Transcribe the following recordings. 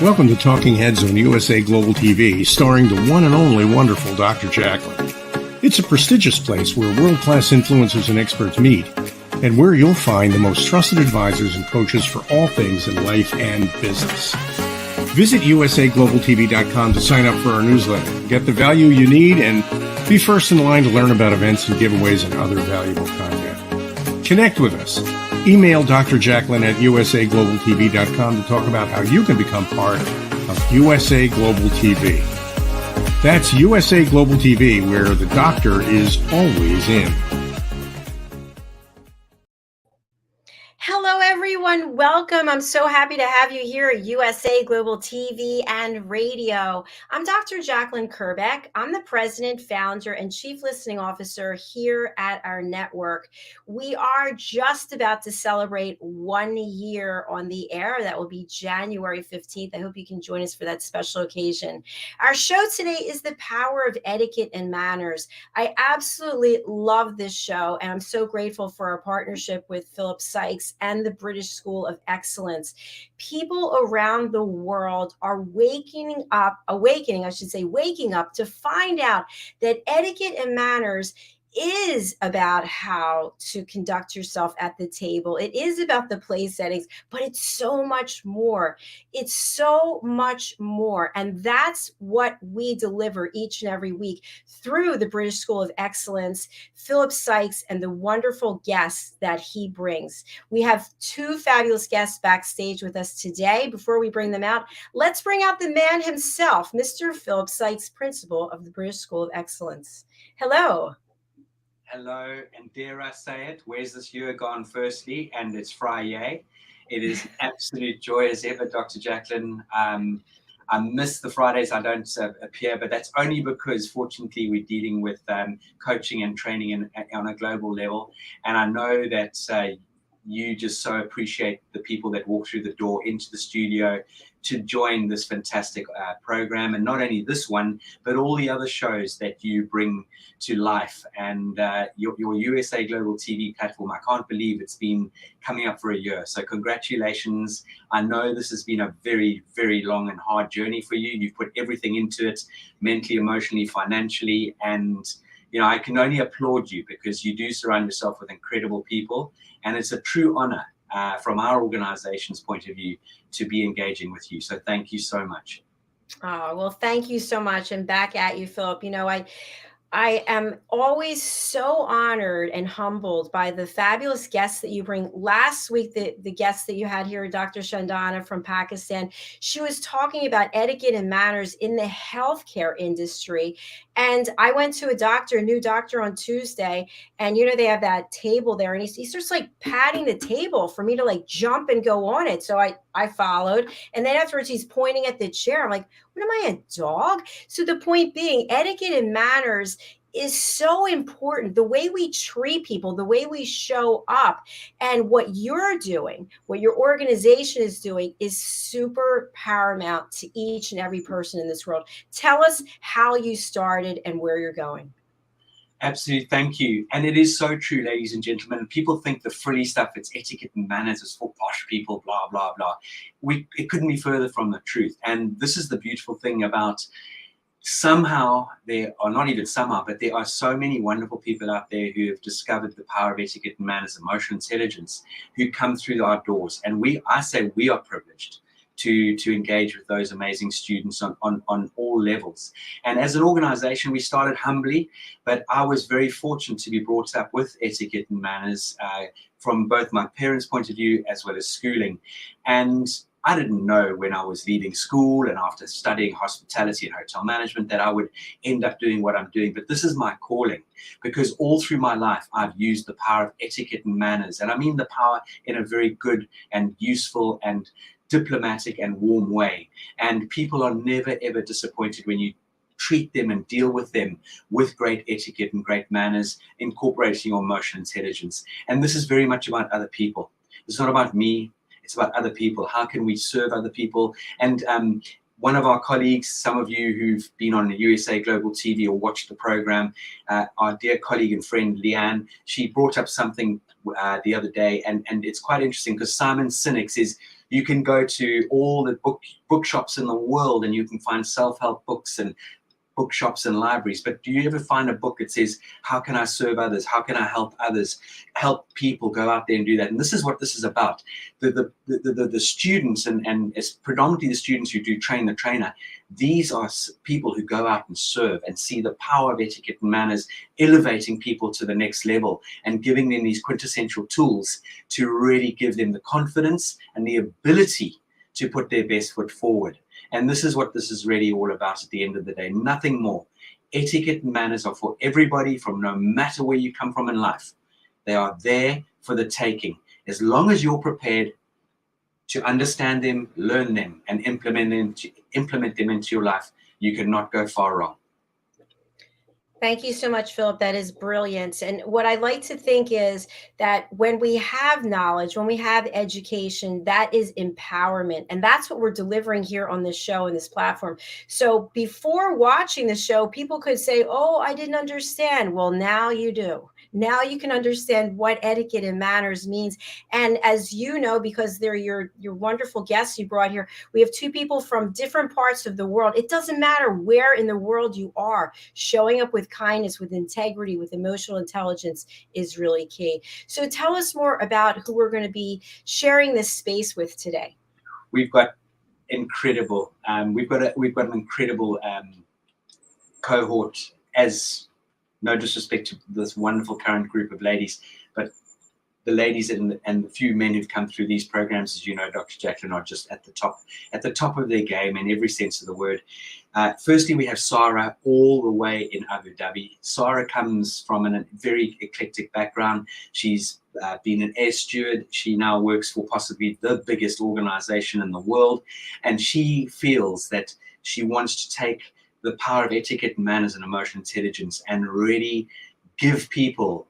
Welcome to Talking Heads on USA Global TV, starring the one and only wonderful Dr. JACALYN. It's a prestigious place where world-class influencers and experts meet, and where you'll find the most trusted advisors and coaches for all things in life and business. Visit usaglobaltv.com to sign up for our newsletter, get the value you need, and be first in line to learn about events and giveaways and other valuable content. Connect with us. Email Dr. JACALYN at usaglobaltv.com to talk about how you can become part of USA Global TV. That's USA Global TV, where the doctor is always in. Hello, everyone. Welcome. I'm so happy to have you here at USA Global TV and Radio. I'm Dr. JACALYN KERBECK. I'm the president, founder, and chief listening officer here at our network. We are just about to celebrate 1 year on the air. That will be January 15th. I hope you can join us for that special occasion. Our show today is The Power of Etiquette and Manners. I absolutely love this show, and I'm so grateful for our partnership with Sykes and the British School of Excellence. People around the world are waking up to find out that etiquette and manners is about how to conduct yourself at the table. It is about the place settings, but it's so much more. It's so much more. And that's what we deliver each and every week through the British School of Excellence, Sykes, and the wonderful guests that he brings. We have two fabulous guests backstage with us today. Before we bring them out, let's bring out the man himself, Mr. Sykes, principal of the British School of Excellence. Hello. Hello, and dare I say it, where's this year gone firstly, and it's Friday. It is an absolute joy as ever, Dr. JACALYN. I miss the Fridays I don't appear, but that's only because fortunately we're dealing with coaching and training on a global level. And I know that you just so appreciate the people that walk through the door into the studio to join this fantastic program, and not only this one, but all the other shows that you bring to life. And your USA Global TV platform, I can't believe it's been coming up for a year. So congratulations. I know this has been a very, very long and hard journey for you. You've put everything into it, mentally, emotionally, financially, and you know, I can only applaud you because you do surround yourself with incredible people, and it's a true honor from our organization's point of view to be engaging with you. So thank you so much. Oh, well, thank you so much. And back at you, Philip. You know, I am always so honored and humbled by the fabulous guests that you bring. Last week, the guest that you had here, Dr. Shandana from Pakistan, she was talking about etiquette and manners in the healthcare industry. And I went to a new doctor on Tuesday, and, you know, they have that table there, and he starts like patting the table for me to like jump and go on it. So I followed. And then afterwards, he's pointing at the chair. I'm like, what am I, a dog? So the point being, etiquette and manners is so important. The way we treat people, the way we show up, and what you're doing, what your organization is doing, is super paramount to each and every person in this world. Tell us how you started and where you're going. Absolutely, thank you. And it is so true, ladies and gentlemen. People think the frilly stuff, it's etiquette and manners, it's for posh people, blah, blah, blah. It couldn't be further from the truth. And this is the beautiful thing about somehow there are, not even somehow, but there are so many wonderful people out there who have discovered the power of etiquette and manners, emotional intelligence, who come through our doors. And I say we are privileged to engage with those amazing students on all levels. And as an organization, we started humbly, but I was very fortunate to be brought up with etiquette and manners from both my parents' point of view as well as schooling. And I didn't know when I was leaving school and after studying hospitality and hotel management that I would end up doing what I'm doing. But this is my calling, because all through my life, I've used the power of etiquette and manners. And I mean the power in a very good and useful and diplomatic and warm way. And people are never, ever disappointed when you treat them and deal with them with great etiquette and great manners, incorporating your emotional intelligence. And this is very much about other people. It's not about me. It's about other people. How can we serve other people? And one of our colleagues, some of you who've been on the USA Global TV or watched the program, our dear colleague and friend Leanne, she brought up something the other day, and it's quite interesting because Simon Sinek's is You can go to all the bookshops in the world and you can find self-help books and bookshops and libraries, but do you ever find a book that says, how can I serve others? How can I help others? Help people go out there and do that. And this is what this is about. The students, and it's predominantly the students who do train the trainer, these are people who go out and serve and see the power of etiquette and manners, elevating people to the next level and giving them these quintessential tools to really give them the confidence and the ability to put their best foot forward. And this is what this is really all about at the end of the day, nothing more. Etiquette and manners are for everybody, from no matter where you come from in life. They are there for the taking. As long as you're prepared to understand them, learn them, and implement them into your life, you cannot go far wrong. Thank you so much, Philip. That is brilliant. And what I like to think is that when we have knowledge, when we have education, that is empowerment. And that's what we're delivering here on this show and this platform. So before watching the show, people could say, oh, I didn't understand. Well, now you do. Now you can understand what etiquette and manners means. And as you know, because they're your wonderful guests you brought here, we have two people from different parts of the world. It doesn't matter where in the world you are, showing up with kindness, with integrity, with emotional intelligence is really key. So tell us more about who we're going to be sharing this space with today. We've got incredible, we've got an incredible cohort, as no disrespect to this wonderful current group of ladies, but the ladies and the few men who've come through these programs, as you know, Dr. JACALYN, are just at the top of their game in every sense of the word. Firstly, we have SARA all the way in Abu Dhabi. SARA comes from a very eclectic background. She's been an air steward. She now works for possibly the biggest organization in the world. And she feels that she wants to take the power of etiquette, manners, and emotional intelligence and really give people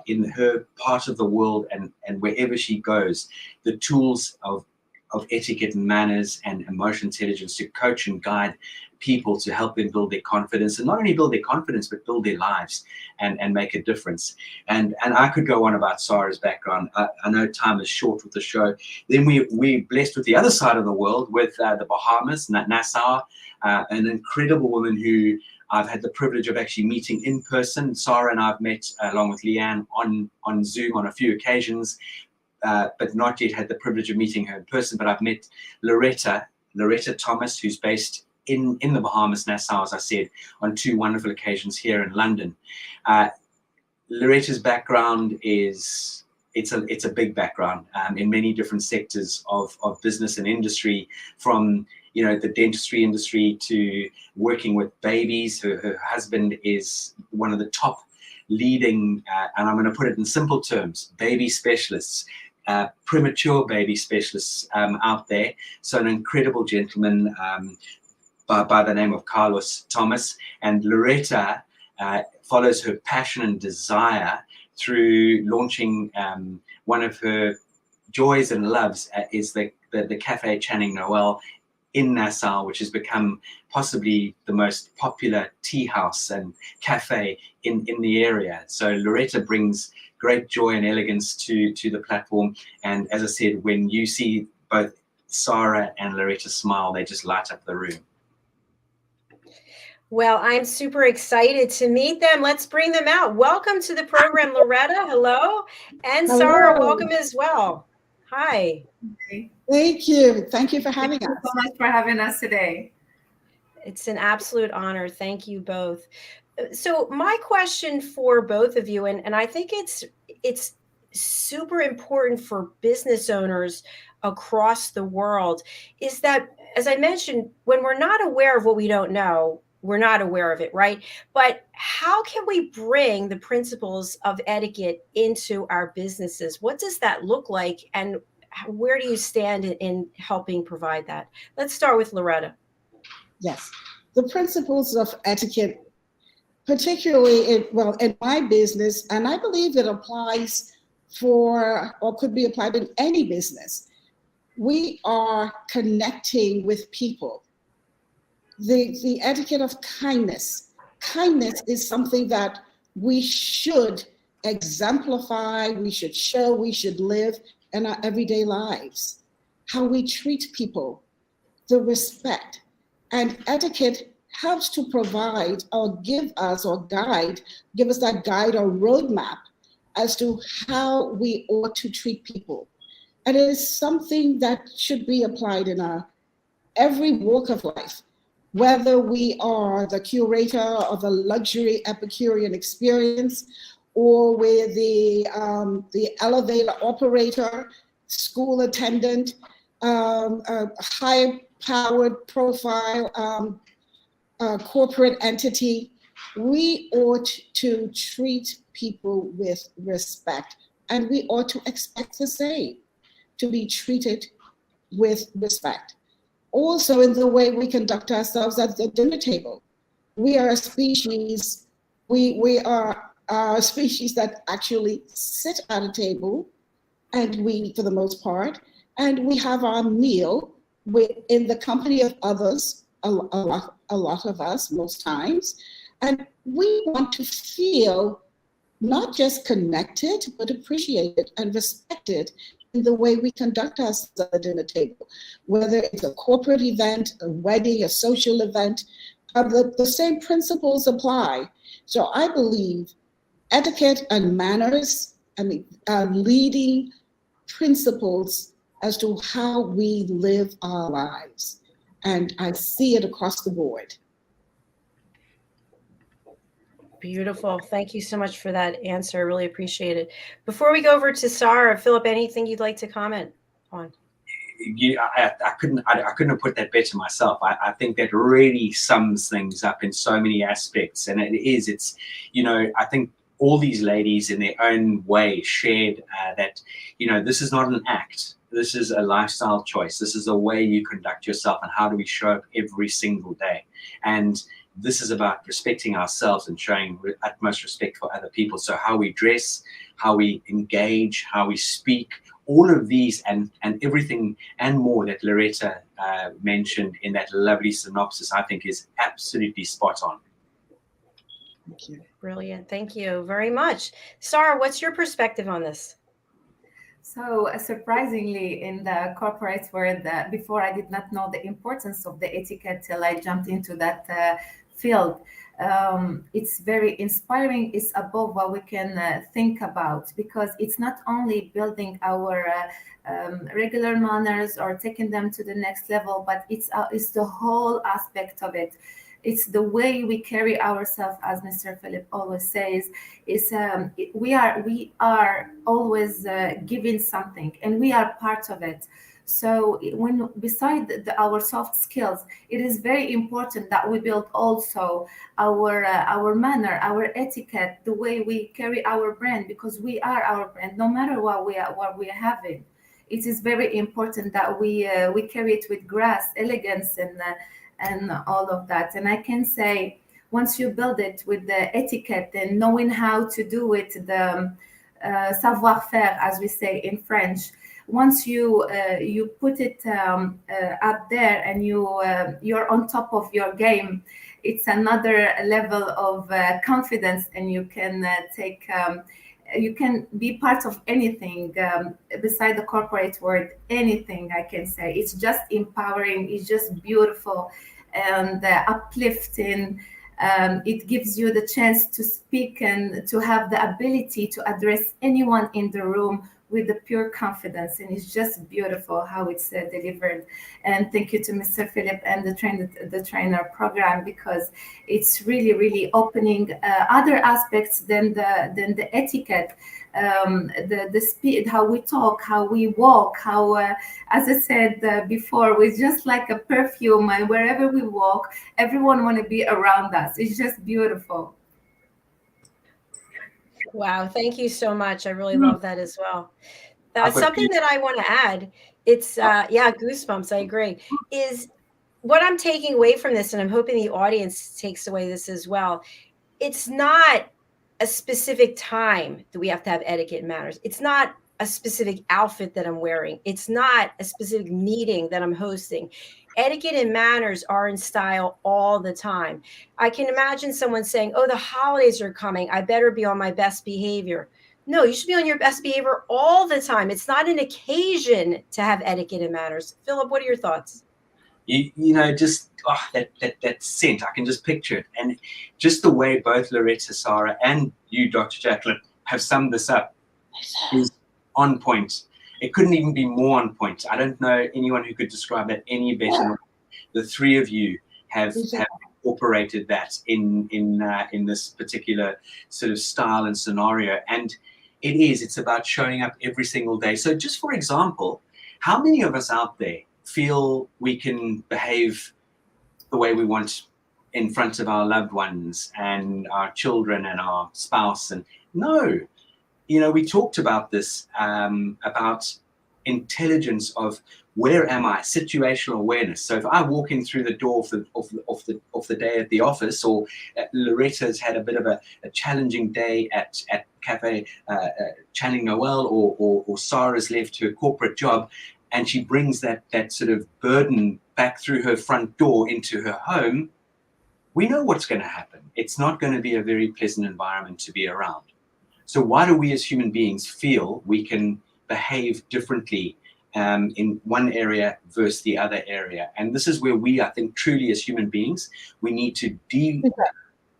in her part of the world and wherever she goes, the tools of etiquette and manners and emotional intelligence to coach and guide people to help them build their confidence, and not only build their confidence, but build their lives and make a difference. And I could go on about Sarah's background. I know time is short with the show. Then we're blessed with the other side of the world, with the Bahamas, Nassau, an incredible woman who I've had the privilege of actually meeting in person. Sarah and I've met along with Leanne on Zoom on a few occasions, but not yet had the privilege of meeting her in person. But I've met Loretta Thomas, who's based in the Bahamas, Nassau, as I said, on two wonderful occasions here in London. Loretta's background is, it's a big background in many different sectors of business and industry, from the dentistry industry to working with babies. Her husband is one of the top leading, and I'm going to put it in simple terms, baby specialists, premature baby specialists out there. So an incredible gentleman by the name of Carlos Thomas. And Loretta follows her passion and desire through launching one of her joys and loves is the Cafe Channing Noel in Nassau, which has become possibly the most popular tea house and cafe in the area. So Loretta brings great joy and elegance to the platform. And as I said, when you see both Sarah and Loretta smile, they just light up the room. Well, I'm super excited to meet them. Let's bring them out. Welcome to the program, Loretta. Hello. And Hello. Sarah, welcome as well. Hi. Thank you. Thank you for having us. Thank you so much for having us today. It's an absolute honor. Thank you both. So my question for both of you, and I think it's super important for business owners across the world, is that, as I mentioned, when we're not aware of what we don't know, we're not aware of it, right? But how can we bring the principles of etiquette into our businesses? What does that look like? And where do you stand in helping provide that? Let's start with Loretta. Yes, the principles of etiquette, particularly in my business, and I believe it applies or could be applied in any business. We are connecting with people. The etiquette of kindness. Kindness is something that we should exemplify, we should show, we should live in our everyday lives. how we treat people, the respect. And etiquette helps to provide or give us that guide or roadmap as to how we ought to treat people. And it is something that should be applied in every walk of life, whether we are the curator of a luxury Epicurean experience, or we're the elevator operator, school attendant, a high-powered profile corporate entity. We ought to treat people with respect, and we ought to expect the same, to be treated with respect. Also, in the way we conduct ourselves at the dinner table. We are a species, we are a species that actually sit at a table, and we, for the most part, and we have our meal in the company of others, a lot of us, most times, and we want to feel not just connected, but appreciated and respected in the way we conduct ourselves at the dinner table, whether it's a corporate event, a wedding, a social event. The same principles apply. So I believe etiquette and manners, are leading principles as to how we live our lives. And I see it across the board. Beautiful. Thank you so much for that answer. I really appreciate it. Before we go over to SARA, Philip, anything you'd like to comment on? Yeah, I couldn't have put that better myself. I think that really sums things up in so many aspects, and it's, I think all these ladies in their own way shared that, this is not an act. This is a lifestyle choice. This is a way you conduct yourself, and how do we show up every single day. And this is about respecting ourselves and showing utmost respect for other people. So how we dress, how we engage, how we speak, all of these and everything and more that Loretta mentioned in that lovely synopsis, I think is absolutely spot on. Thank you. Brilliant. Thank you very much. SARA, what's your perspective on this? So surprisingly, in the corporate world, before I did not know the importance of the etiquette till I jumped into that field. It's very inspiring. It's above what we can think about, because it's not only building our regular manners or taking them to the next level, but it's the whole aspect of it. It's the way we carry ourselves, as Mr. Philip always says. We are always giving something, and we are part of it. So when beside our soft skills, it is very important that we build also our manner, our etiquette, the way we carry our brand, because we are our brand, no matter what we are having. It is very important that we carry it with grace, elegance, and all of that. And I can say, once you build it with the etiquette and knowing how to do it, the savoir-faire, as we say in French, once you put it up there and you're on top of your game, it's another level of confidence, and you can you can be part of anything beside the corporate world. Anything, I can say, it's just empowering. It's just beautiful and uplifting. It gives you the chance to speak and to have the ability to address anyone in the room with the pure confidence, and it's just beautiful how it's delivered. And thank you to Mr. Philip and the trainer program, because it's really opening other aspects than the etiquette, the speed, how we talk, how we walk, how as I said before, we're just like a perfume, and wherever we walk, everyone want to be around us. It's just beautiful. Wow, thank you so much. I really love that as well. Something that I want to add, it's yeah, goosebumps, I agree, is what I'm taking away from this, and I'm hoping the audience takes away this as well. It's not a specific time that we have to have etiquette and manners. It's not a specific outfit that I'm wearing. It's not a specific meeting that I'm hosting. Etiquette and manners are in style all the time. I can imagine someone saying, oh, the holidays are coming, I better be on my best behavior. No, you should be on your best behavior all the time. It's not an occasion to have etiquette and manners. Philip, what are your thoughts? You know, just that scent, I can just picture it. And just the way both Loretta, SARA, and you, Dr. Jacqueline, have summed this up is on point. It couldn't even be more on point. I don't know anyone who could describe that any better. The three of you have incorporated that in this particular sort of style and scenario. And it's about showing up every single day. So just for example, how many of us out there feel we can behave the way we want in front of our loved ones and our children and our spouse? And no, you know, we talked about this, about intelligence of where am I, situational awareness. So if I walk in through the door of the day at the office, or Loretta's had a bit of a challenging day at Cafe Channing Noel, or Sarah's left her corporate job, and she brings that sort of burden back through her front door into her home, we know what's going to happen. It's not going to be a very pleasant environment to be around. So why do we as human beings feel we can behave differently in one area versus the other area? And this is where we, I think, truly as human beings, we need to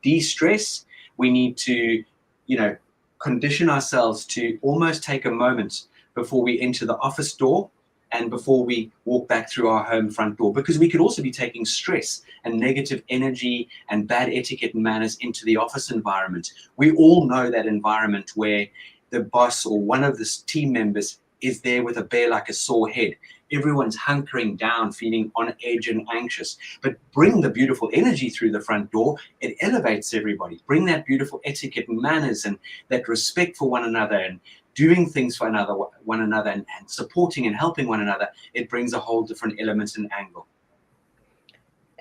de-stress. We need to, you know, condition ourselves to almost take a moment before we enter the office door and before we walk back through our home front door, because we could also be taking stress and negative energy and bad etiquette and manners into the office environment. We all know that environment where the boss or one of the team members is there with a bear like a sore head. Everyone's hunkering down, feeling on edge and anxious. But bring the beautiful energy through the front door, it elevates everybody. Bring that beautiful etiquette and manners and that respect for one another and doing things for one another and supporting and helping one another. It brings a whole different element and angle.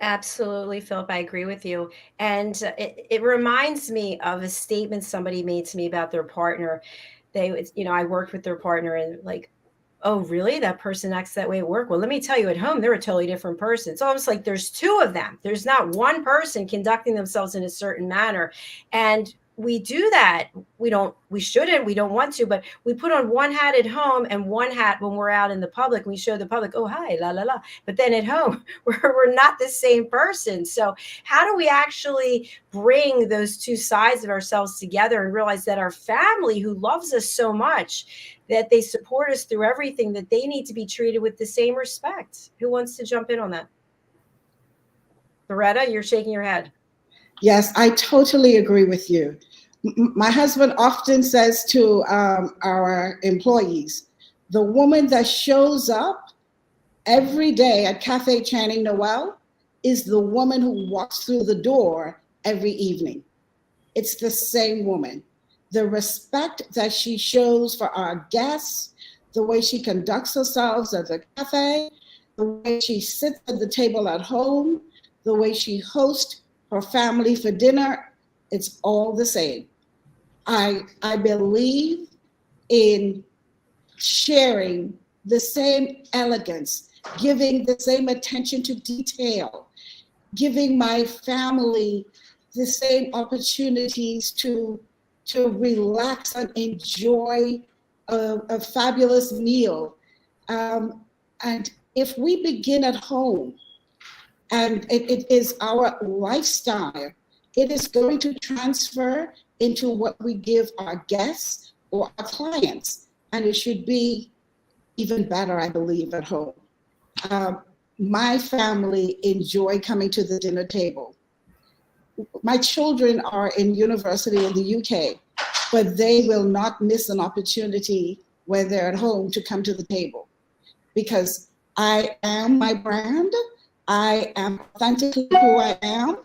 Absolutely, Philip, I agree with you. And it reminds me of a statement somebody made to me about their partner. They, you know, I worked with their partner and like, oh, really? That person acts that way at work? Well, let me tell you, at home, they're a totally different person. It's almost like there's two of them. There's not one person conducting themselves in a certain manner. And we do that. We shouldn't, we don't want to, but we put on one hat at home and one hat when we're out in the public. We show the public, oh, hi, la, la, la. But then at home, we're not the same person. So how do we actually bring those two sides of ourselves together and realize that our family, who loves us so much, that they support us through everything, that they need to be treated with the same respect? Who wants to jump in on that? Loretta, you're shaking your head. Yes, I totally agree with you. My husband often says to our employees, the woman that shows up every day at Cafe Channing Noel is the woman who walks through the door every evening. It's the same woman. The respect that she shows for our guests, the way she conducts herself at the cafe, the way she sits at the table at home, the way she hosts her family for dinner, it's all the same. I believe in sharing the same elegance, giving the same attention to detail, giving my family the same opportunities to relax and enjoy a fabulous meal. And if we begin at home, and it is our lifestyle, it is going to transfer into what we give our guests or our clients. And it should be even better, I believe, at home. My family enjoy coming to the dinner table. My children are in university in the UK, but they will not miss an opportunity when they're at home to come to the table, because I am my brand. I am authentically who I am.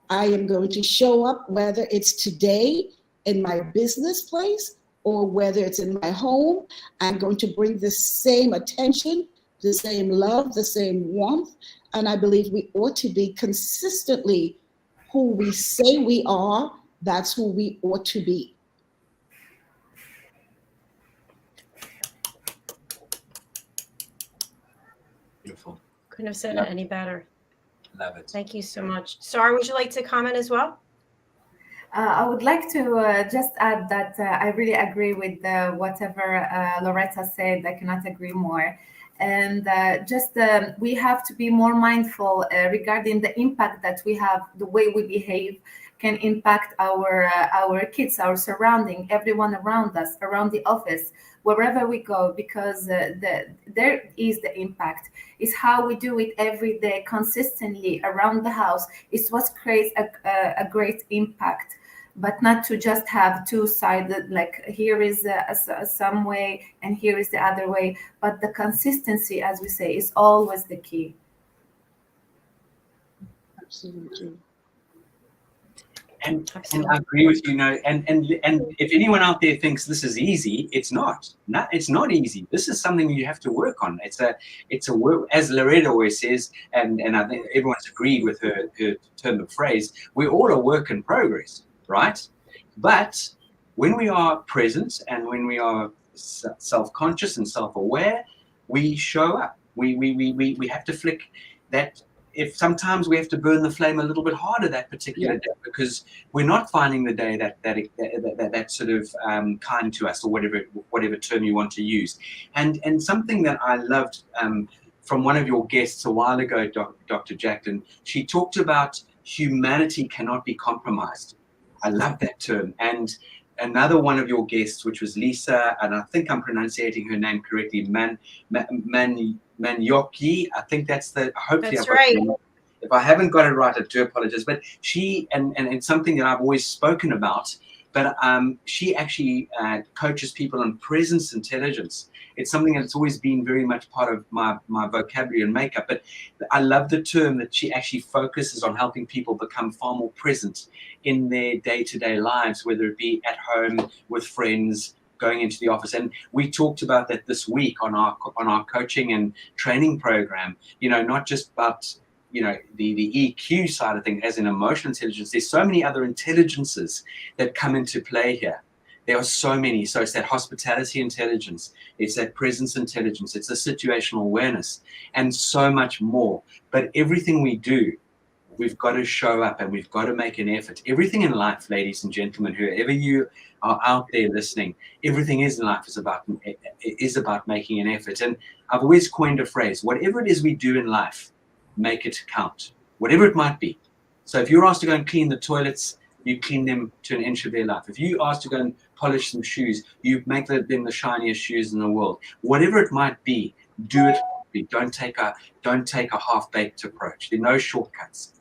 I am going to show up, whether it's today in my business place or whether it's in my home. I'm going to bring the same attention, the same love, the same warmth. And I believe we ought to be consistently who we say we are. That's who we ought to be. Beautiful. Couldn't have said it any better. Love it. Thank you so much. Sarah, would you like to comment as well? I would like to just add that I really agree with whatever Loretta said. I cannot agree more. And we have to be more mindful regarding the impact that we have, the way we behave can impact our kids, our surrounding, everyone around us, around the office, wherever we go, because there is the impact. It's how we do it every day, consistently around the house. It's what creates a great impact. But not to just have two-sided, like here is some way and here is the other way. But the consistency, as we say, is always the key. Absolutely. And I agree with you. And if anyone out there thinks this is easy, it's not. It's not easy. This is something you have to work on. It's a work, as Loretta always says, and I think everyone's agreed with her term of phrase. We're all a work in progress, right? But when we are present and when we are self-conscious and self-aware, we show up. We have to flick that. If sometimes we have to burn the flame a little bit harder that particular day because we're not finding the day that sort of kind to us, or whatever term you want to use. And something that I loved from one of your guests a while ago, Dr. Jacqueline, she talked about humanity cannot be compromised. I love that term. And another one of your guests, which was Lisa, and I think I'm pronouncing her name correctly, Manyoki, I think that's the, hopefully that's right. If I haven't got it right, I do apologize. But she, and it's something that I've always spoken about, but she actually coaches people on presence intelligence. It's something that's always been very much part of my vocabulary and makeup. But I love the term that she actually focuses on helping people become far more present in their day-to-day lives, whether it be at home, with friends, going into the office. And we talked about that this week on our coaching and training program, not just about, the EQ side of things, as in emotional intelligence. There's so many other intelligences that come into play here. There are so many. So it's that hospitality intelligence, it's that presence intelligence, it's the situational awareness, and so much more. But everything we do, we've got to show up and we've got to make an effort. Everything in life, ladies and gentlemen, whoever you are out there listening, everything in life is about making an effort. And I've always coined a phrase: whatever it is we do in life, make it count, whatever it might be. So if you're asked to go and clean the toilets, you clean them to an inch of their life. If you're asked to go and polish some shoes, you make them the shiniest shoes in the world. Whatever it might be, do it. Don't take a half-baked approach. There are no shortcuts.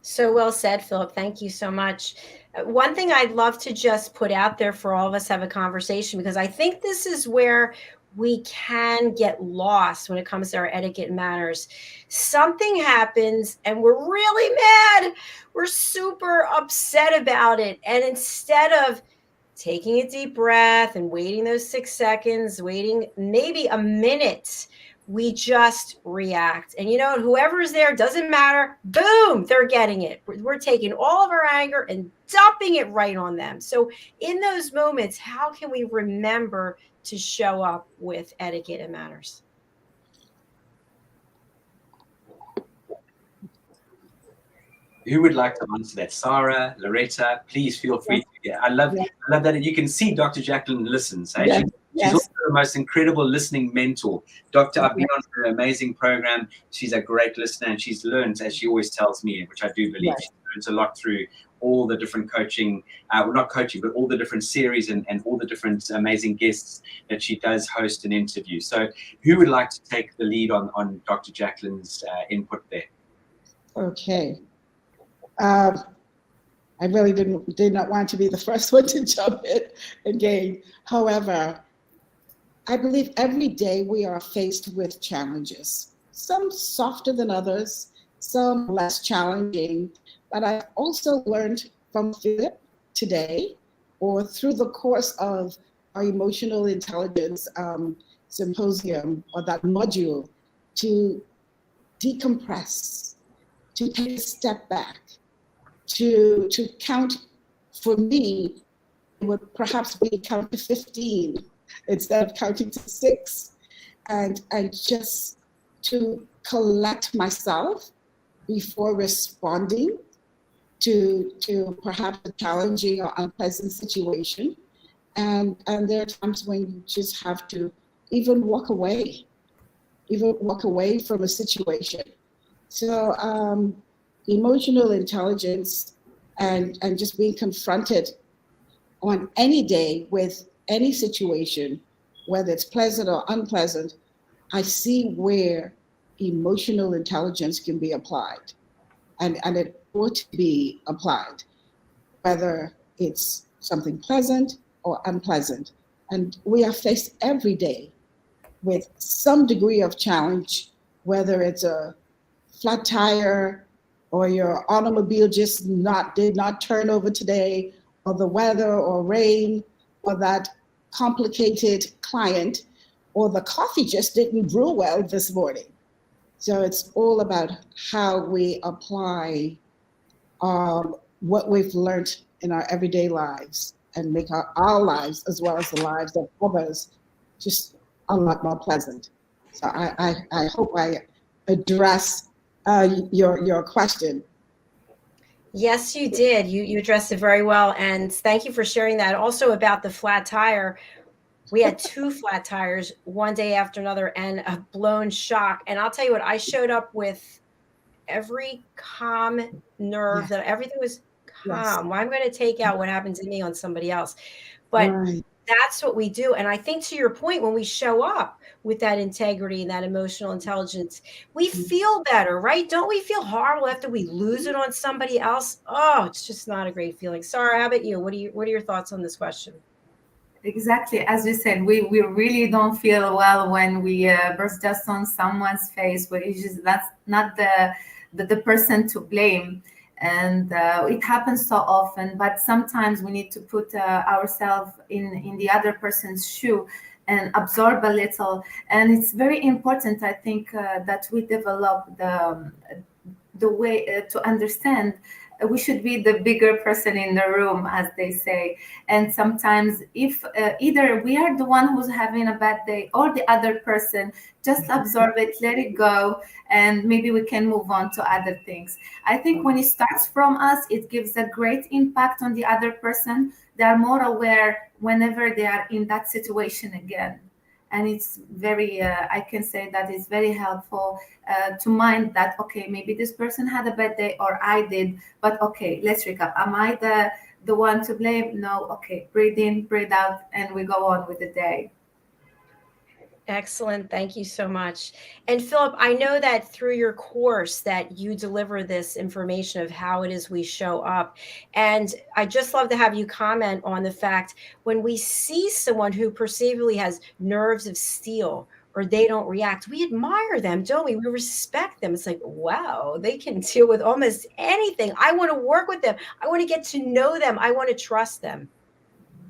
So well said, Philip. Thank you so much. One thing I'd love to just put out there for all of us to have a conversation, because I think this is where we can get lost when it comes to our etiquette and manners. Something happens and we're really mad. We're super upset about it. And instead of taking a deep breath and waiting those 6 seconds, waiting maybe a minute, we just react. And whoever's there, doesn't matter. Boom, they're getting it. We're taking all of our anger and dumping it right on them. So in those moments, how can we remember to show up with etiquette and manners? Who would like to answer that? Sarah, Loretta, please feel free. I love that you can see Dr. Jacqueline listens. Eh? She's also the most incredible listening mentor. I've been on her amazing program. She's a great listener, and she's learned, as she always tells me, which I do believe, she learns a lot through all the different coaching, not coaching, but all the different series and all the different amazing guests that she does host and interview. So who would like to take the lead on Dr. Jacqueline's input there? Okay. I really did not want to be the first one to jump in again. However, I believe every day we are faced with challenges, some softer than others, some less challenging. But I also learned from Philip today, or through the course of our emotional intelligence symposium, or that module, to decompress, to take a step back, to count. For me, it would perhaps be count to 15 instead of counting to 6, and just to collect myself before responding, to perhaps a challenging or unpleasant situation. And there are times when you just have to even walk away from a situation. So emotional intelligence and just being confronted on any day with any situation, whether it's pleasant or unpleasant, I see where emotional intelligence can be applied. And it ought to be applied, whether it's something pleasant or unpleasant. And we are faced every day with some degree of challenge, whether it's a flat tire or your automobile just did not turn over today, or the weather or rain, or that complicated client, or the coffee just didn't brew well this morning. So it's all about how we apply what we've learned in our everyday lives and make our lives, as well as the lives of others, just a lot more pleasant. So I hope I address your question. Yes, you did. You addressed it very well. And thank you for sharing that. Also about the flat tire. We had 2 flat tires one day after another and a blown shock. And I'll tell you what, I showed up with every calm nerve, that everything was calm. Well, I'm going to take out what happened to me on somebody else. But that's what we do. And I think, to your point, when we show up with that integrity and that emotional intelligence, we feel better, right? Don't we feel horrible after we lose it on somebody else? Oh, it's just not a great feeling. Sarah, how about you? What are your thoughts on this question? Exactly. As you said, we really don't feel well when we burst dust on someone's face, where it's just, that's not the person to blame. And it happens so often, but sometimes we need to put ourselves in the other person's shoe and absorb a little. And it's very important, I think, that we develop the way to understand we should be the bigger person in the room, as they say. And sometimes if either we are the one who's having a bad day or the other person, just absorb it, let it go, and maybe we can move on to other things. I think when it starts from us, it gives a great impact on the other person. They are more aware whenever they are in that situation again. And it's very, I can say that it's very helpful to mind that, okay, maybe this person had a bad day or I did, but okay, let's recap. Am I the one to blame? No, okay, breathe in, breathe out, and we go on with the day. Excellent. Thank you so much. And Philip, I know that through your course that you deliver this information of how it is we show up. And I just love to have you comment on the fact when we see someone who perceivably has nerves of steel or they don't react, we admire them, don't we? We respect them. It's like, wow, they can deal with almost anything. I want to work with them. I want to get to know them. I want to trust them.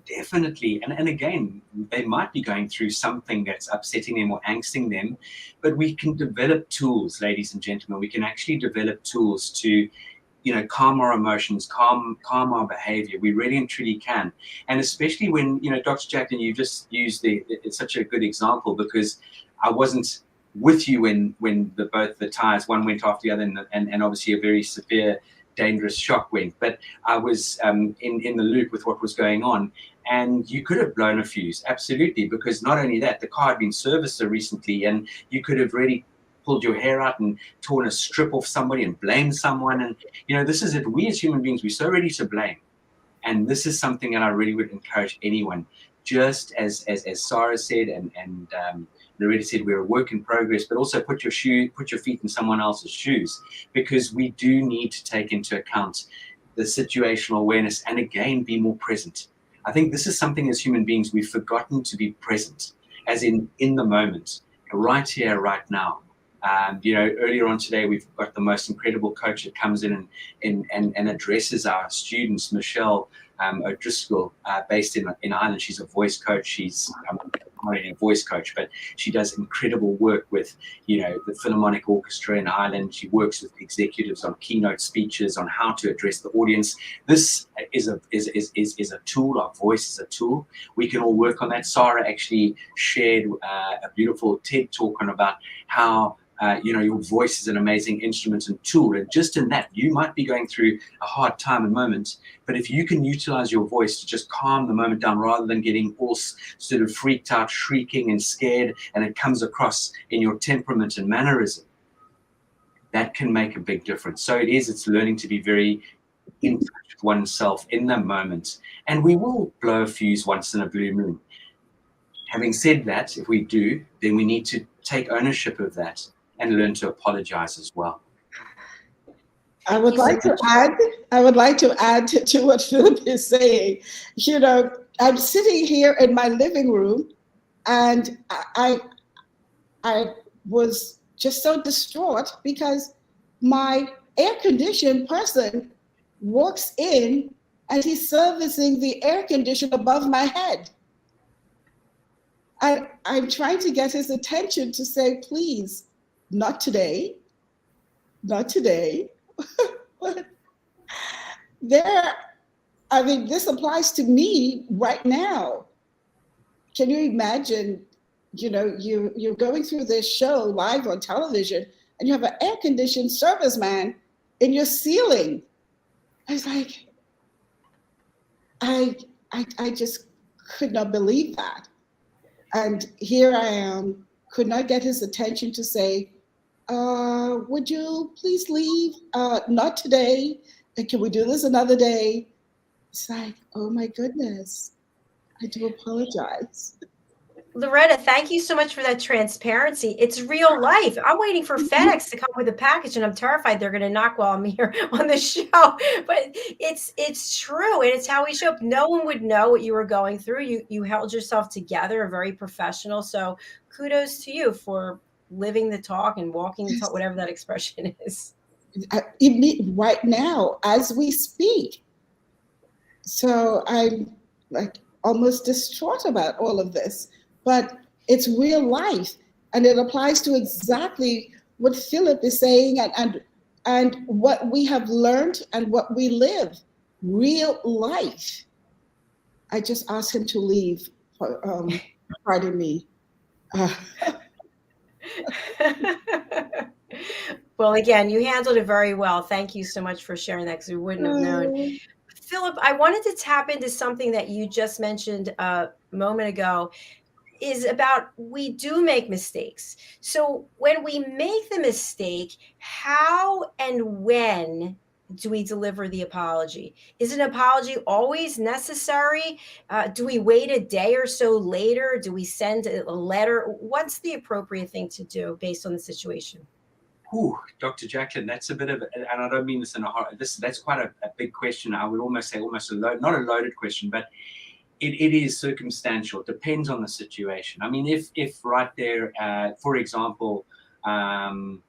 Definitely. And again, they might be going through something that's upsetting them or angsting them, but we can develop tools, ladies and gentlemen. We can actually develop tools to, calm our emotions, calm our behavior. We really and truly can. And especially when, Dr. JACALYN, you just used it's such a good example, because I wasn't with you when both the tires, one went off the other, and obviously a very severe, dangerous shock went. But I was in the loop with what was going on. And you could have blown a fuse, absolutely, because not only that, the car had been serviced recently, and you could have really pulled your hair out and torn a strip off somebody and blamed someone. And, this is it. We as human beings, we're so ready to blame. And this is something that I really would encourage anyone, just as Sarah said and Loretta said, we're a work in progress, but also put your feet in someone else's shoes, because we do need to take into account the situational awareness and, again, be more present. I think this is something as human beings we've forgotten to be present, as in the moment, right here, right now. Earlier on today, we've got the most incredible coach that comes in and addresses our students, Michelle O'Driscoll, based in Ireland. She's a voice coach. She's not only a voice coach, but she does incredible work with, the Philharmonic Orchestra in Ireland. She works with executives on keynote speeches, on how to address the audience. This is a tool. Our voice is a tool. We can all work on that. SARA actually shared a beautiful TED talk on about how Your voice is an amazing instrument and tool. And just in that, you might be going through a hard time and moment, but if you can utilize your voice to just calm the moment down rather than getting all sort of freaked out, shrieking and scared, and it comes across in your temperament and mannerism, that can make a big difference. So it's learning to be very in touch with oneself in the moment. And we will blow a fuse once in a blue moon. Having said that, if we do, then we need to take ownership of that and learn to apologize as well. I would like to add to what Philip is saying. I'm sitting here in my living room, and I was just so distraught because my air-conditioned person walks in and he's servicing the air condition above my head. I'm trying to get his attention to say, please, not today, not today. But this applies to me right now. Can you imagine, you're going through this show live on television and you have an air-conditioned serviceman in your ceiling. I was like, I just could not believe that. And here I am, could not get his attention to say, would you please leave? Not today. And can we do this another day? It's like, oh my goodness, I do apologize. Loretta, thank you so much for that transparency. It's real life. I'm waiting for FedEx to come with a package, and I'm terrified they're going to knock while I'm here on the show. But it's true, and it's how we show up. No one would know what you were going through. You held yourself together, very professional. So kudos to you for living the talk and walking the talk, whatever that expression is. Right now, as we speak. So I'm like almost distraught about all of this. But it's real life, and it applies to exactly what Philip is saying and what we have learned and what we live, real life. I just asked him to leave, pardon me. Well, again, you handled it very well. Thank you so much for sharing that, because we wouldn't have known. Philip, I wanted to tap into something that you just mentioned a moment ago, is about we do make mistakes. So when we make the mistake, how and when do we deliver the apology? Is an apology always necessary? Do we wait a day or so later? Do we send a letter? What's the appropriate thing to do based on the situation? Dr. JACALYN, that's a bit of, and I don't mean this in a horror, that's quite a big question. I would almost say not a loaded question, but it is circumstantial. It depends on the situation. I mean, if right there, for example, I'm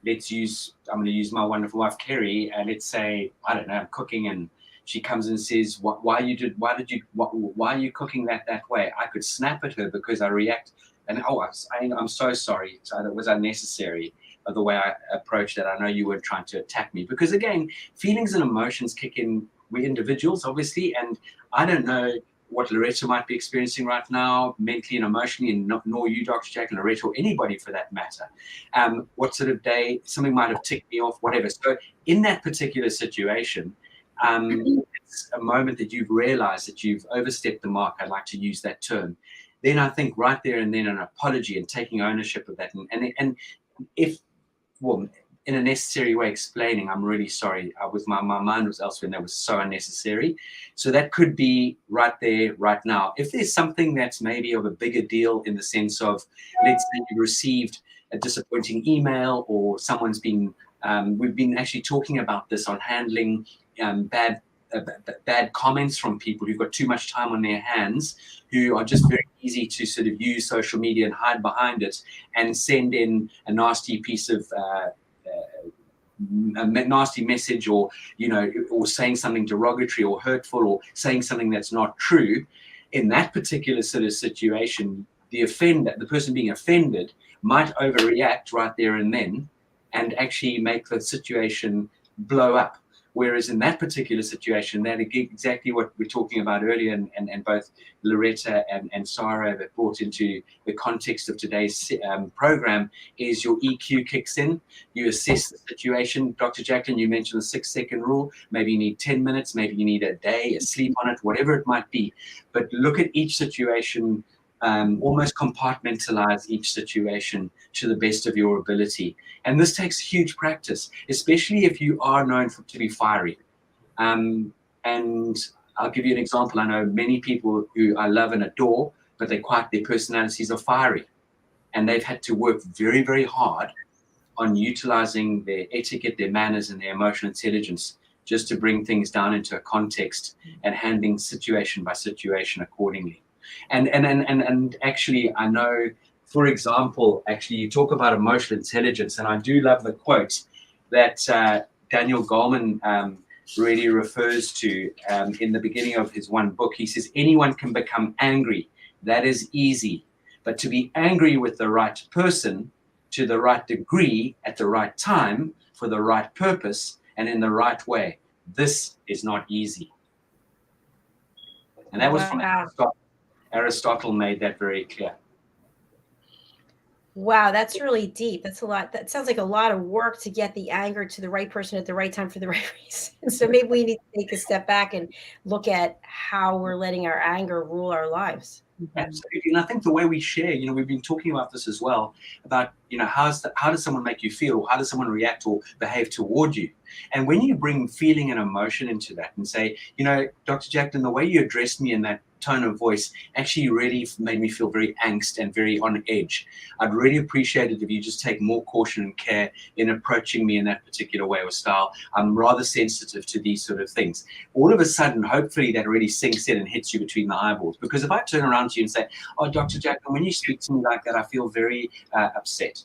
going to use my wonderful wife, Kerry, and let's say, I don't know, I'm cooking and she comes and says, why are you cooking that way? I could snap at her because I react and, I'm so sorry. So that was unnecessary. The way I approached it, I know you weren't trying to attack me, because again, feelings and emotions kick in. We're individuals, obviously, and I don't know what Loretta might be experiencing right now, mentally and emotionally, and nor you, Dr. JACALYN, Loretta, or anybody for that matter. What sort of day, something might have ticked me off, whatever. So in that particular situation, it's a moment that you've realized that you've overstepped the mark. I'd like to use that term. Then I think right there and then an apology and taking ownership of that. And if, well, in a necessary way, explaining, I'm really sorry. My mind was elsewhere, and that was so unnecessary. So that could be right there, right now. If there's something that's maybe of a bigger deal, in the sense of, let's say you received a disappointing email, or someone's been, we've been actually talking about this on handling bad comments from people who've got too much time on their hands, who are just very easy to sort of use social media and hide behind it and send in a nasty piece of a nasty message, or or saying something derogatory or hurtful, or saying something that's not true. In that particular sort of situation, the person being offended, might overreact right there and then, and actually make the situation blow up. Whereas in that particular situation, that exactly what we're talking about earlier, and both Loretta and SARA have brought into the context of today's program, is your EQ kicks in. You assess the situation. Dr. JACALYN, you mentioned the 6-second rule. Maybe you need 10 minutes, maybe you need a day, a sleep on it, whatever it might be. But look at each situation, almost compartmentalize each situation to the best of your ability. And this takes huge practice, especially if you are known to be fiery. And I'll give you an example. I know many people who I love and adore, but their personalities are fiery. And they've had to work very, very hard on utilizing their etiquette, their manners, and their emotional intelligence just to bring things down into a context and handling situation by situation accordingly. And actually, I know, for example, actually, you talk about emotional intelligence, and I do love the quote that Daniel Goleman really refers to in the beginning of his one book. He says, anyone can become angry. That is easy. But to be angry with the right person, to the right degree, at the right time, for the right purpose, and in the right way, this is not easy. And that was from Aristotle. Aristotle made that very clear. Wow, that's really deep. That's a lot. That sounds like a lot of work to get the anger to the right person at the right time for the right reason. So maybe we need to take a step back and look at how we're letting our anger rule our lives. Absolutely. And I think the way we share, we've been talking about this as well, about, how does someone make you feel? How does someone react or behave toward you? And when you bring feeling and emotion into that and say, Dr. JACALYN, the way you addressed me in that tone of voice actually really made me feel very angst and very on edge. I'd really appreciate it if you just take more caution and care in approaching me in that particular way or style. I'm rather sensitive to these sort of things. All of a sudden, hopefully that really sinks in and hits you between the eyeballs. Because if I turn around to you and say, oh, Dr. JACALYN, when you speak to me like that, I feel very upset.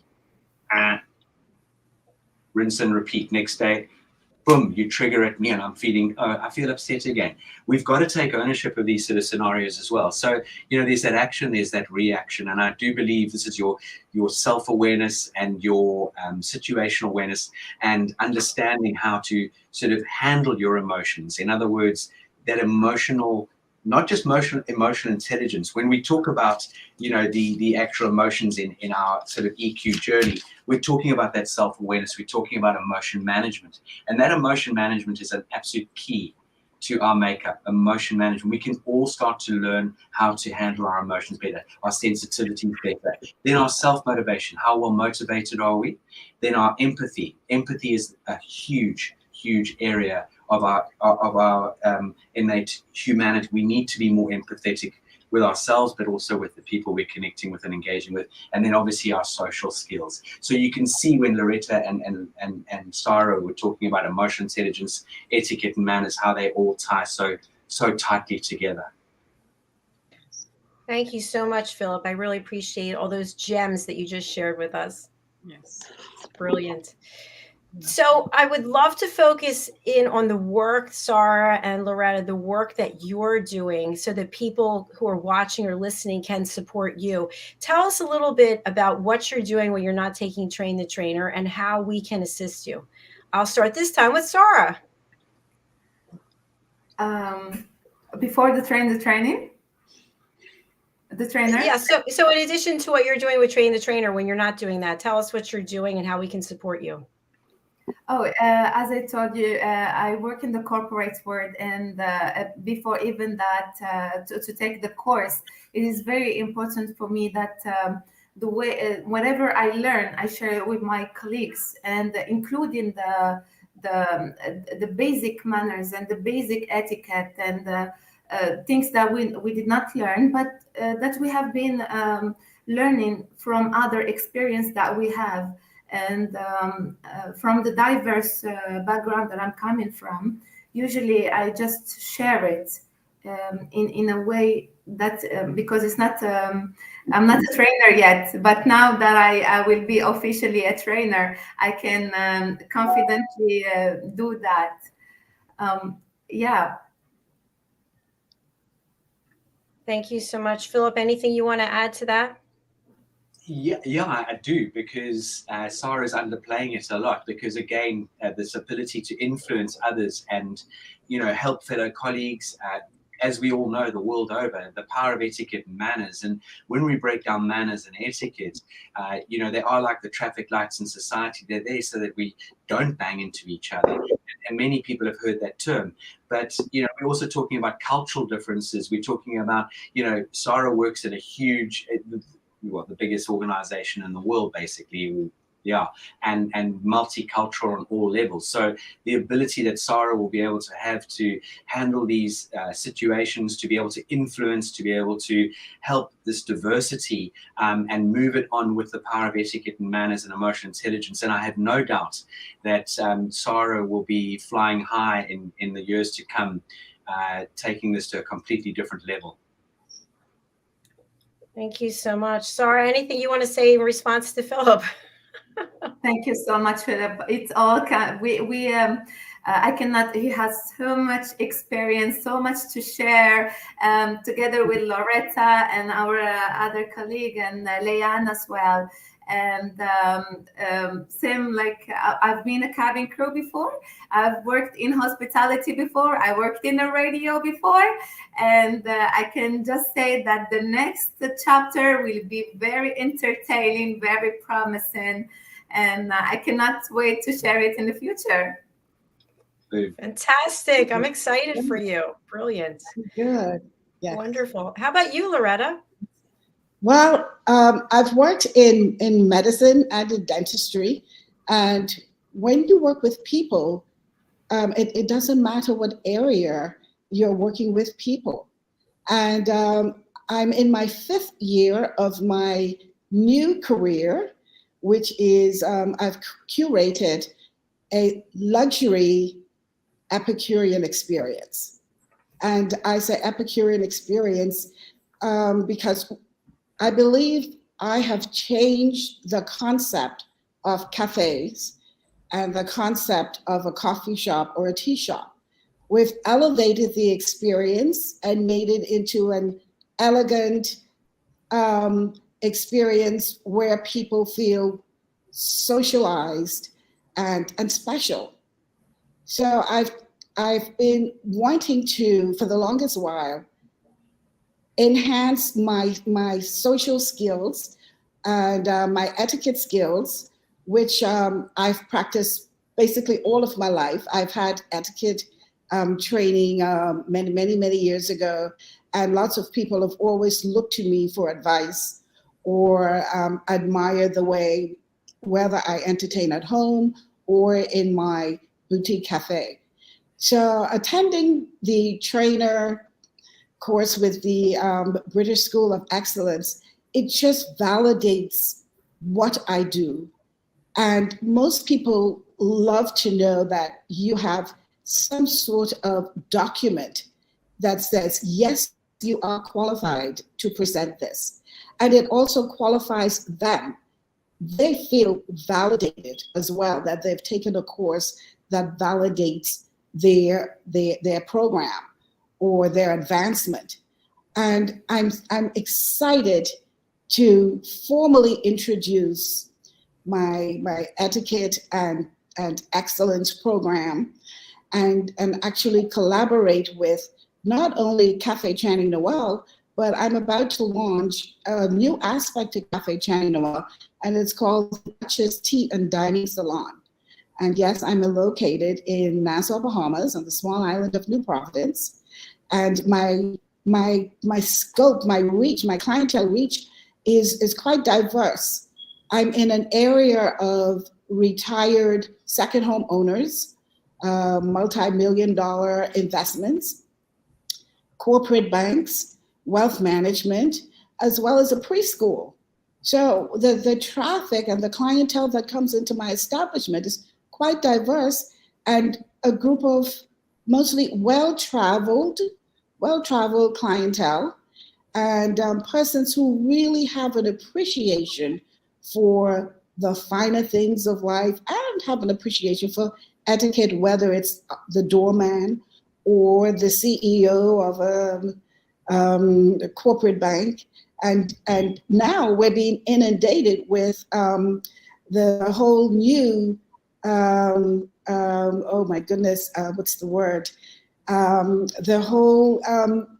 Rinse and repeat. Next day, boom, you trigger at me and I'm feeling, I feel upset again. We've got to take ownership of these sort of scenarios as well. So, there's that action, there's that reaction. And I do believe this is your self-awareness and your situational awareness and understanding how to sort of handle your emotions. In other words, that emotional, not just emotional intelligence. When we talk about, the actual emotions in our sort of EQ journey, we're talking about that self-awareness. We're talking about emotion management. And that emotion management is an absolute key to our makeup, emotion management. We can all start to learn how to handle our emotions better, our sensitivity better. Then our self-motivation, how well motivated are we? Then our empathy. Empathy is a huge area of our innate humanity. We need to be more empathetic with ourselves, but also with the people we're connecting with and engaging with, and then obviously our social skills. So you can see when Loretta and SARA were talking about emotional intelligence, etiquette, and manners, how they all tie so tightly together. Thank you so much, Philip. I really appreciate all those gems that you just shared with us. Yes. It's brilliant. So I would love to focus in on the work, SARA and Loretta, the work that you're doing so that people who are watching or listening can support you. Tell us a little bit about what you're doing when you're not taking Train the Trainer and how we can assist you. I'll start this time with SARA. Before the training? The trainer? Yeah, so in addition to what you're doing with Train the Trainer, when you're not doing that, tell us what you're doing and how we can support you. Oh, as I told you, I work in the corporate world, and before even that, to take the course, it is very important for me that the way whatever I learn, I share it with my colleagues, and including the basic manners and the basic etiquette and things that we did not learn, but that we have been learning from other experience that we have. And from the diverse background that I'm coming from, usually I just share it in a way that because it's not I'm not a trainer yet, but now that I will be officially a trainer, I can confidently do that. Yeah. Thank you so much, Philip. Anything you want to add to that? Yeah, I do, because SARA is underplaying it a lot, because again, this ability to influence others and, help fellow colleagues, as we all know, the world over, the power of etiquette and manners. And when we break down manners and etiquette, they are like the traffic lights in society. They're there so that we don't bang into each other. And many people have heard that term. But, we're also talking about cultural differences. We're talking about, SARA works at a huge, the biggest organization in the world, basically. And multicultural on all levels. So the ability that SARA will be able to have to handle these situations, to be able to influence, to be able to help this diversity and move it on with the power of etiquette and manners and emotional intelligence. And I have no doubt that SARA will be flying high in the years to come, taking this to a completely different level. Thank you so much. Sarah, anything you want to say in response to Philip? Thank you so much, Philip. It's all I cannot. He has so much experience, so much to share. Together with Loretta and our other colleague and Leanne as well. And same, like I've been a cabin crew before. I've worked in hospitality before. I worked in a radio before, and I can just say that the next chapter will be very entertaining, very promising. And I cannot wait to share it in the future. Fantastic. I'm excited for you. Brilliant. Good. Yes. Wonderful. How about you, Loretta? Well, I've worked in medicine and in dentistry. And when you work with people, it doesn't matter what area you're working with people. And I'm in my 5th year of my new career, which is I've curated a luxury Epicurean experience. And I say Epicurean experience because I believe I have changed the concept of cafes and the concept of a coffee shop or a tea shop. We've elevated the experience and made it into an elegant experience where people feel socialized and special. So I've been wanting to, for the longest while, enhance my social skills and my etiquette skills, which I've practiced basically all of my life. I've had etiquette training many years ago, and lots of people have always looked to me for advice or admire the way, whether I entertain at home or in my boutique cafe. So attending the trainer course with the British School of Excellence, it just validates what I do. And most people love to know that you have some sort of document that says, yes, you are qualified to present this. And it also qualifies them. They feel validated as well, that they've taken a course that validates their program or their advancement. And I'm excited to formally introduce my etiquette and excellence program and actually collaborate with not only Cafe Channing Noel, but I'm about to launch a new aspect to Cafe Channing Noel, and it's called Duchess Tea and Dining Salon. And yes, I'm located in Nassau, Bahamas, on the small island of New Providence. And my scope, my reach, my clientele reach is quite diverse. I'm in an area of retired second home owners, multi-million-dollar investments, corporate banks, wealth management, as well as a preschool. So the traffic and the clientele that comes into my establishment is quite diverse, and a group of mostly well-traveled clientele and persons who really have an appreciation for the finer things of life and have an appreciation for etiquette, whether it's the doorman or the CEO of a corporate bank. And now we're being inundated with the whole new, oh my goodness, what's the word? The whole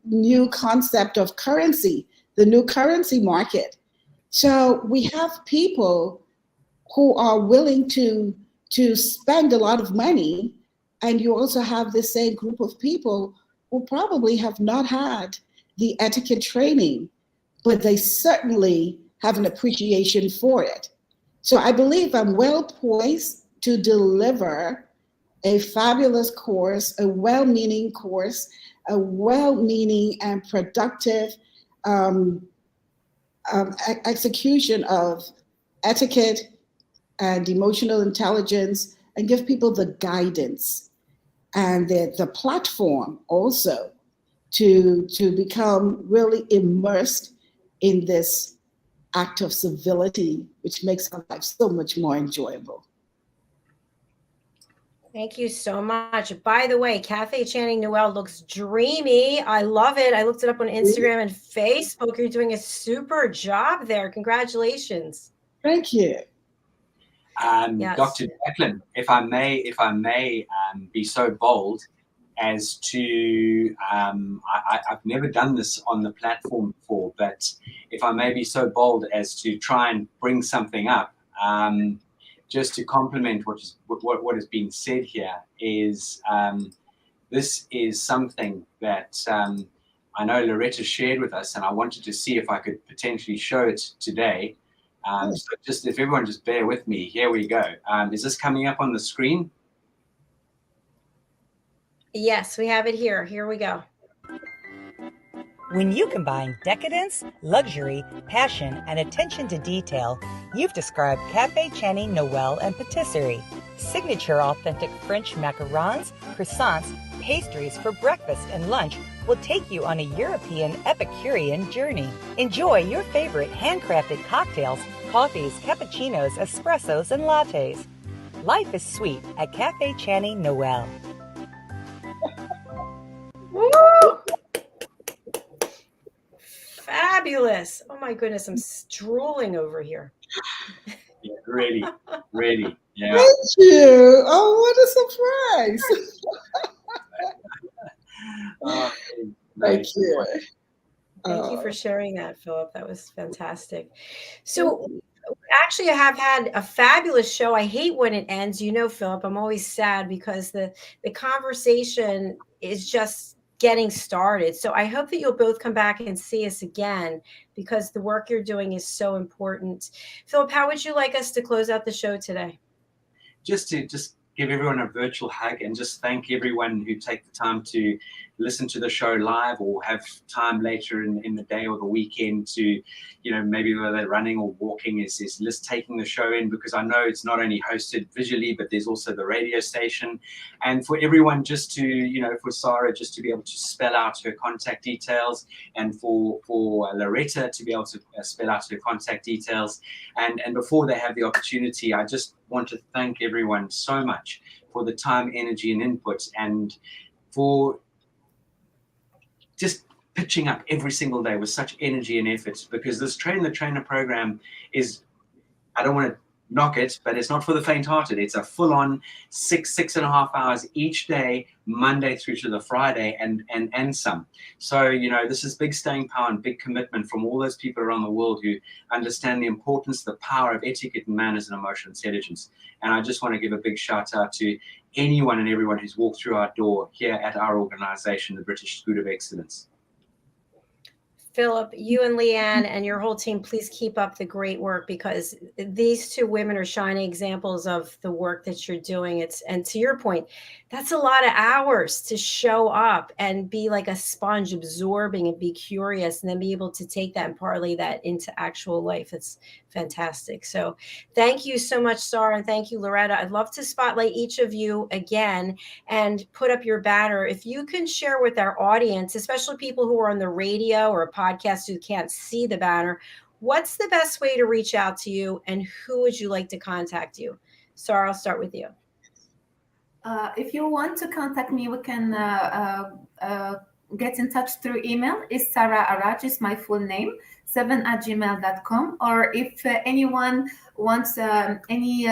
new concept of currency, the new currency market. So we have people who are willing to spend a lot of money, and you also have the same group of people who probably have not had the etiquette training, but they certainly have an appreciation for it. So I believe I'm well poised to deliver a fabulous course, a well-meaning course, a well-meaning and productive execution of etiquette and emotional intelligence, and give people the guidance and the platform also to become really immersed in this act of civility, which makes our life so much more enjoyable. Thank you so much. By the way, Cafe Channing Noel looks dreamy. I love it. I looked it up on Instagram and Facebook. You're doing a super job there. Congratulations. Thank you. Yes. Dr. JACALYN, if I may be so bold as to, I've never done this on the platform before, but if I may be so bold as to try and bring something up, just to complement what has been said here, is this is something that I know Loretta shared with us, and I wanted to see if I could potentially show it today. So just if everyone just bear with me, here we go. Is this coming up on the screen? Yes, we have it here. Here we go. When you combine decadence, luxury, passion, and attention to detail, you've described Cafe Channing Noel and Patisserie. Signature authentic French macarons, croissants, pastries for breakfast and lunch will take you on a European Epicurean journey. Enjoy your favorite handcrafted cocktails, coffees, cappuccinos, espressos, and lattes. Life is sweet at Cafe Channing Noel. Woo! Fabulous. Oh my goodness, I'm drooling over here. Yeah, really, really. Yeah. Thank you. Oh, what a surprise. Thank you. Thank you for sharing that, Philip. That was fantastic. So actually, I have had a fabulous show. I hate when it ends. You know, Philip, I'm always sad because the conversation is just getting started. So I hope that you'll both come back and see us again, because the work you're doing is so important. Philip, how would you like us to close out the show today? Just give everyone a virtual hug and just thank everyone who take the time to listen to the show live or have time later in the day or the weekend to, you know, maybe whether they're running or walking, is just taking the show in, because I know it's not only hosted visually, but there's also the radio station. And for everyone just to, you know, for SARA just to be able to spell out her contact details, and for Loretta to be able to spell out her contact details. And before they have the opportunity, I just want to thank everyone so much for the time, energy, and input, and for just pitching up every single day with such energy and effort, because this Train the Trainer program is, I don't want to knock it, but it's not for the faint-hearted. It's a full-on 6.5 hours each day, Monday through to the Friday, and some. So, you know, this is big staying power and big commitment from all those people around the world who understand the importance, the power of etiquette and manners and emotional intelligence. And I just want to give a big shout out to anyone and everyone who's walked through our door here at our organization, the British School of Excellence. Philip, you and Leanne and your whole team, please keep up the great work, because these two women are shining examples of the work that you're doing. And to your point, that's a lot of hours to show up and be like a sponge, absorbing and be curious, and then be able to take that and parlay that into actual life. It's fantastic. So thank you so much, Sarah, and thank you, Loretta. I'd love to spotlight each of you again and put up your banner. If you can share with our audience, especially people who are on the radio or a podcast who can't see the banner, what's the best way to reach out to you, and who would you like to contact you? Sarah, I'll start with you. If you want to contact me, we can get in touch through email. Is SARA ARAJ is my full name, 7@gmail.com. Or if anyone wants any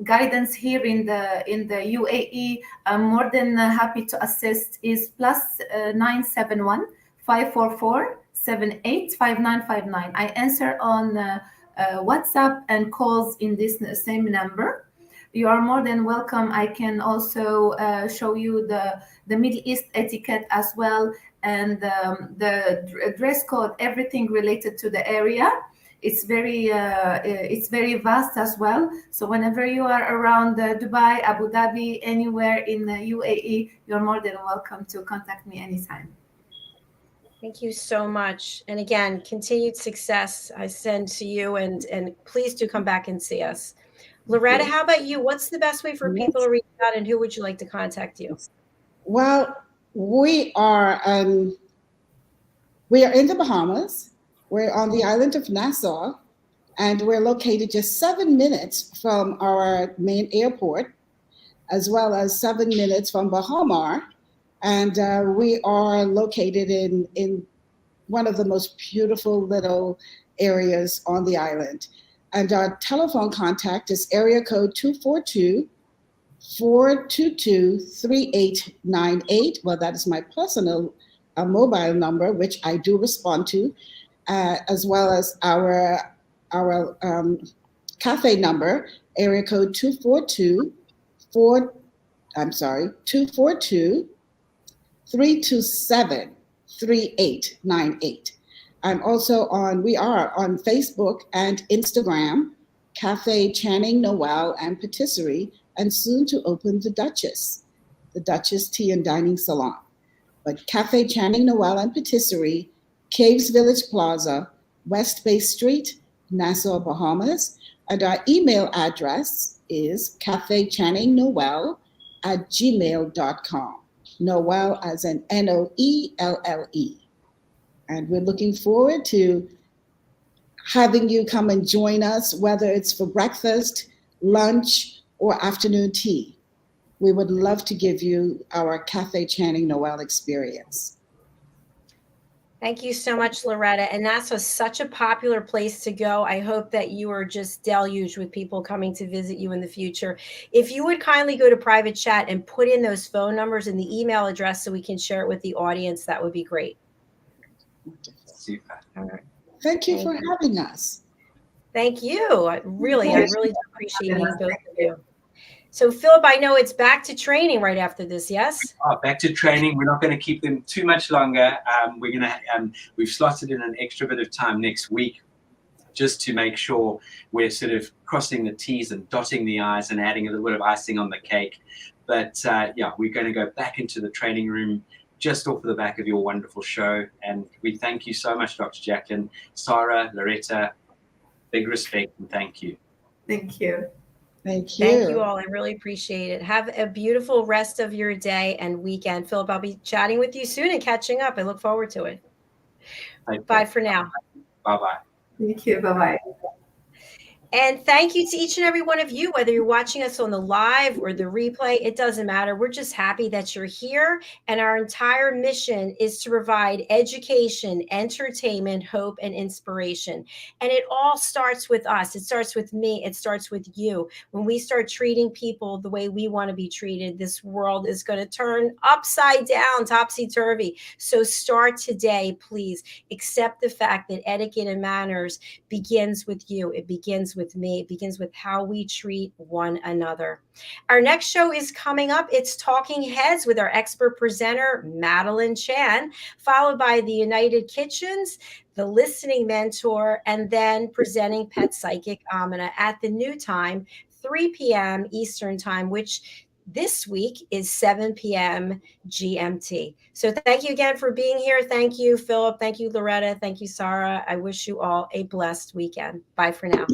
guidance here in the UAE, I'm more than happy to assist. Is +971 544 785959. I answer on WhatsApp and calls in this same number. You are more than welcome. I can also show you the Middle East etiquette as well, and the dress code, everything related to the area. It's very vast as well. So whenever you are around Dubai, Abu Dhabi, anywhere in the UAE, you're more than welcome to contact me anytime. Thank you so much. And again, continued success I send to you, and please do come back and see us. Loretta, how about you? What's the best way for people to reach out, and who would you like to contact you? Well, we are in the Bahamas. We're on the island of Nassau, and we're located just 7 minutes from our main airport, as well as 7 minutes from Bahamar. And we are located in one of the most beautiful little areas on the island. And our telephone contact is area code 242-422-3898. Well, that is my personal mobile number, which I do respond to, as well as our cafe number, area code 242-327-3898. We are on Facebook and Instagram, Cafe Channing Noel and Patisserie, and soon to open the Duchess Tea and Dining Salon. But Cafe Channing Noel and Patisserie, Caves Village Plaza, West Bay Street, Nassau, Bahamas. And our email address is cafechanningnoel@gmail.com. Noel as in Noelle. And we're looking forward to having you come and join us, whether it's for breakfast, lunch, or afternoon tea. We would love to give you our Cafe Channing Noel experience. Thank you so much, Loretta. And that's such a popular place to go. I hope that you are just deluged with people coming to visit you in the future. If you would kindly go to private chat and put in those phone numbers and the email address so we can share it with the audience, that would be great. Super. All right. Thank you for having us. Thank you. I really do appreciate meeting both of you. So, Philip, I know it's back to training right after this, yes? Back to training. We're not going to keep them too much longer. We've slotted in an extra bit of time next week just to make sure we're sort of crossing the T's and dotting the I's and adding a little bit of icing on the cake. But we're going to go back into the training room just off the back of your wonderful show. And we thank you so much, Dr. JACALYN, SARA, Loretta. Big respect and thank you. Thank you. Thank you. Thank you all. I really appreciate it. Have a beautiful rest of your day and weekend. Philip, I'll be chatting with you soon and catching up. I look forward to it. Bye for now. Bye-bye. Thank you. Bye-bye. And thank you to each and every one of you, whether you're watching us on the live or the replay, it doesn't matter. We're just happy that you're here. And our entire mission is to provide education, entertainment, hope, and inspiration. And it all starts with us. It starts with me. It starts with you. When we start treating people the way we want to be treated, this world is going to turn upside down, topsy-turvy. So start today, please. Accept the fact that etiquette and manners begins with you. It begins with me. It begins with how we treat one another. Our next show is coming up. It's Talking Heads with our expert presenter, Madeline Chan, followed by the United Kitchens, the Listening Mentor, and then presenting Pet Psychic Amina at the new time, 3 p.m. Eastern Time, which this week is 7 p.m. GMT. So thank you again for being here. Thank you, Philip. Thank you, Loretta. Thank you, Sarah. I wish you all a blessed weekend. Bye for now.